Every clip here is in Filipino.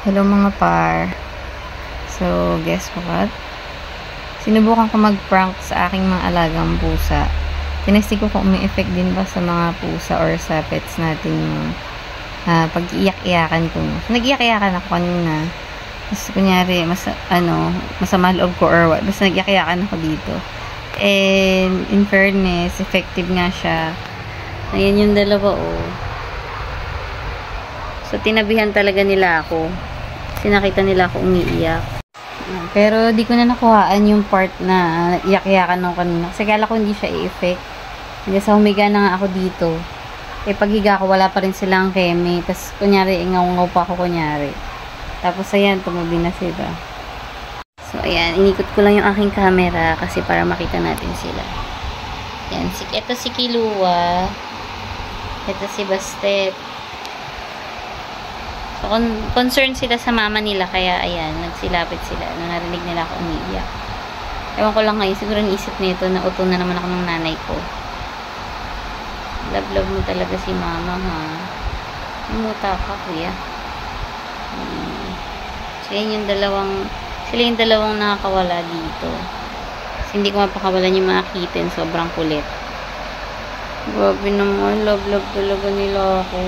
Hello mga par. So, guess what? Sinubukan ko mag-prank sa aking mga alagang pusa. Tinesti ko kung may effect din ba sa mga pusa or sa pets natin yung pag-iyak-iyakan ko. So, nag-iyak-iyakan ako kanina. Tapos, kunyari, masama loob ko or what. Basta nag-iyak-iyakan ako dito. And, in fairness, effective nga siya. Ayan yung dalawa, oh. So, tinabihan talaga nila ako. Nakita nila ako umiiyak. Pero, di ko na nakuhaan yung part na iyak-iyakan ako kanina. Kasi kala ko hindi siya i-effect. Hanggang sa humiga na nga ako dito. Eh, paghiga ko, wala pa rin silang keme. Tapos, kunyari, ingaw-ngaw pa ako, kunyari. Tapos, ayan, tumabi na sila. So, ayan, inikot ko lang yung aking camera kasi para makita natin sila. Ayan, ito si Kilua. Ito si Bastet. So, concerned sila sa mama nila, kaya ayan, nagsilapit sila nung narinig nila ako umiiyak. Ewan ko lang ngayon, siguro naisip nito na uto na naman ako ng nanay ko. Love mo talaga si mama, ha? Umuta ka, kuya. So, yan yung sila yung dalawang nakakawala dito. Kasi hindi ko mapakawalan yung mga kitten, sobrang kulit. Grabe naman, love talaga nila ako.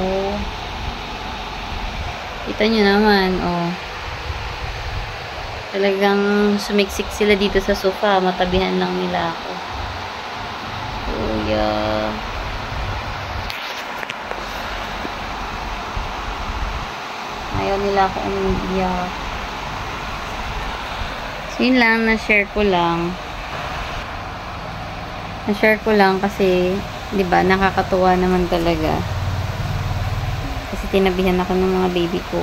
Kita nyo naman, oh. Talagang sumiksik sila dito sa sofa. Matabihan lang nila ako. Kuya. Ayaw nila ako umiiyak. So, yun lang. Na-share ko lang. Na-share ko lang kasi, diba, nakakatuwa naman talaga. Kasi tinabihan ako ng mga baby ko.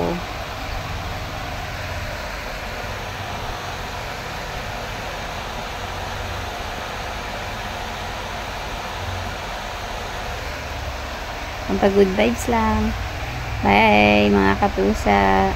Good vibes lang. Bye, mga katusa.